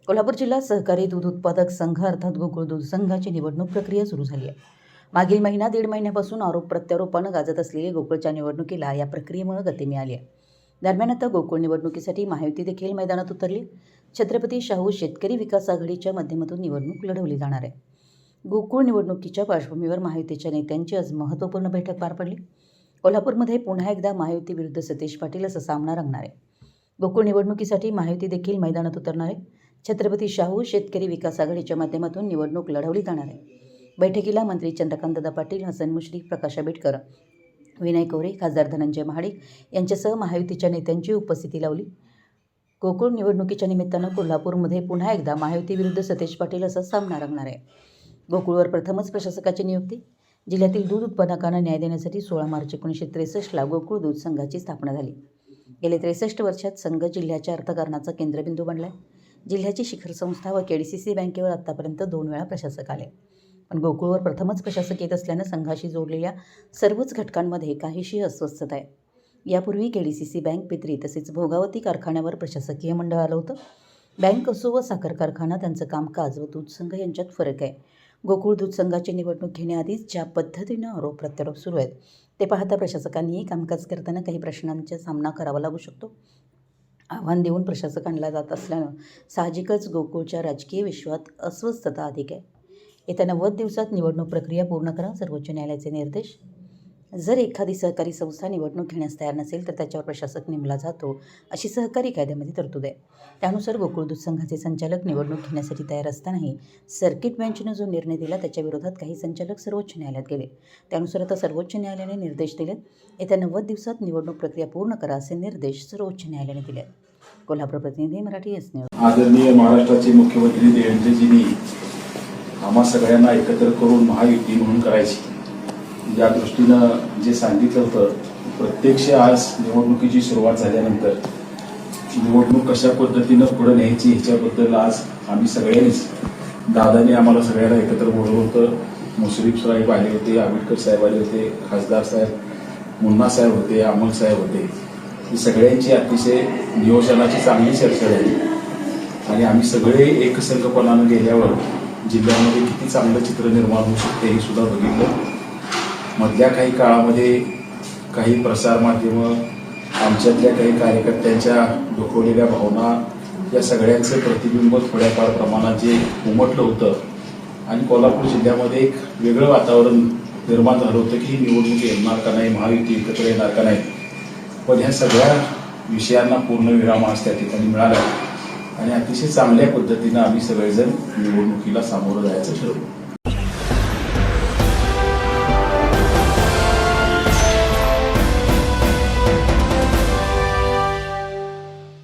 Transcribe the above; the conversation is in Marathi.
कोल्हापूर जिल्हा सहकारी दूध उत्पादक संघ अर्थात गोकुळ दूध संघाची निवडणूक प्रक्रिया सुरू झाली आहे। मागील दीड महिन्यापासून आरोप प्रत्यारोपानं गाजत असलेली गोकुळच्या निवडणुकीला या प्रक्रियेमुळे गती मिळाली आहे। दरम्यान आता गोकुळ निवडणुकीसाठी महायुती देखील मैदानात उतरली। छत्रपती शाहू शेतकरी विकास आघाडीच्या माध्यमातून निवडणूक लढवली जाणार आहे। गोकुळ निवडणुकीच्या पार्श्वभूमीवर महायुतीच्या नेत्यांची आज महत्त्वपूर्ण बैठक पार पडली। कोल्हापूरमध्ये पुन्हा एकदा महायुती विरुद्ध सतीश पाटील असा सामना रंगणार आहे। गोकुळ निवडणुकीसाठी महायुती देखील मैदानात उतरणार आहे। छत्रपती शाहू शेतकरी विकास आघाडीच्या माध्यमातून निवडणूक लढवली जाणार आहे। बैठकीला मंत्री चंद्रकांतदादा पाटील, हसन मुश्रीफ, प्रकाश आंबेडकर, विनय कवरे, खासदार धनंजय महाडिक यांच्यासह महायुतीच्या नेत्यांची उपस्थिती लावली। गोकुळ निवडणुकीच्या निमित्तानं कोल्हापूरमध्ये पुन्हा एकदा महायुती विरुद्ध सतीश पाटील असा सामना रंगणार आहे। गोकुळवर प्रथमच प्रशासकाची नियुक्ती। जिल्ह्यातील दूध उत्पादकांना न्याय देण्यासाठी 16 मार्च 1963ला गोकुळ दूध संघाची स्थापना झाली। गेले 63 वर्षात संघ जिल्ह्याच्या अर्थकारणाचा केंद्रबिंदू बनला आहे। जिल्ह्याची शिखर संस्था व KDCC बँकेवर आत्तापर्यंत 2 वेळा प्रशासक आले, पण गोकुळवर प्रथमच प्रशासक येत असल्यानं संघाशी जोडलेल्या सर्वच घटकांमध्ये काहीशी अस्वस्थता आहे। यापूर्वी KDCC बँक, पित्री तसेच भोगावती कारखान्यावर प्रशासकीय मंडळ आलं होतं। बँक असो व साखर कारखाना, त्यांचं कामकाज व दूध संघ यांच्यात फरक आहे। गोकुळ दूध संघाची निवडणूक घेण्याआधीच ज्या पद्धतीनं आरोप प्रत्यारोप सुरू आहेत ते पाहता प्रशासकांनीही कामकाज करताना काही प्रश्नांचा सामना करावा लागू शकतो। आव्हान देऊन प्रशासक आणला जात असल्यानं साहजिकच गोकुळच्या राजकीय विश्वात अस्वस्थता अधिक आहे। येत्या 90 दिवसात निवडणूक प्रक्रिया पूर्ण करा, सर्वोच्च न्यायालयाचे निर्देश। जर एखादी सहकारी संस्था निवडणूक घेण्यास तयार नसेल तर त्याच्यावर प्रशासक नेमला जातो, अशी सहकारी कायद्यामध्ये तरतूद आहे। त्यानुसार गोकुळ दूध संघाचे संचालक निवडणूक घेण्यासाठी तयार असतानाही सर्किट बेंचनं जो निर्णय दिला त्याच्या विरोधात काही संचालक सर्वोच्च न्यायालयात गेले। त्यानुसार आता सर्वोच्च न्यायालयाने निर्देश दिलेत। येत्या 90 दिवसात निवडणूक प्रक्रिया पूर्ण करा, असे निर्देश सर्वोच्च न्यायालयाने दिले आहेत। कोल्हापूर प्रतिनिधी, मराठी एस न्यूज। आदरणीय महाराष्ट्राचे मुख्यमंत्री देवेंद्रजींनी आम्हा सगळ्यांना एकत्र करून महायुती म्हणून करायची, या दृष्टीनं जे सांगितलं होतं, प्रत्यक्ष आज निवडणुकीची सुरुवात झाल्यानंतर निवडणूक कशा पद्धतीनं पुढे न्यायची ह्याच्याबद्दल आज आम्ही सगळ्यांनीच, दादाने आम्हाला सगळ्यांना एकत्र बोलवलं होतं। मुश्रीफ साहेब आले होते, आंबेडकर साहेब आले होते, खासदार साहेब, मुन्ना साहेब होते, अमोल साहेब होते। ही सगळ्यांची अतिशय नियोजनाची चांगली चर्चा झाली आणि आम्ही सगळे एकसंघपणानं गेल्यावर जिल्ह्यामध्ये किती चांगलं चित्र निर्माण होऊ शकते हे सुद्धा बघितलं। मधल्या काही काळामध्ये काही प्रसारमाध्यमं, आमच्यातल्या काही कार्यकर्त्यांच्या दुखवलेल्या भावना, या सगळ्यांचं प्रतिबिंब थोड्याफार प्रमाणात जे उमटलं होतं आणि कोल्हापूर जिल्ह्यामध्ये एक वेगळं वातावरण निर्माण झालं होतं की ही निवडणूक येणार का नाही, महायुती एकत्र येणार का नाही। पण ह्या सगळ्या विषयांना पूर्ण विराम आज त्या ठिकाणी मिळाला आणि अतिशय चांगल्या पद्धतीनं आम्ही सगळेजण निवडणुकीला सामोरं जायचं ठरवलं।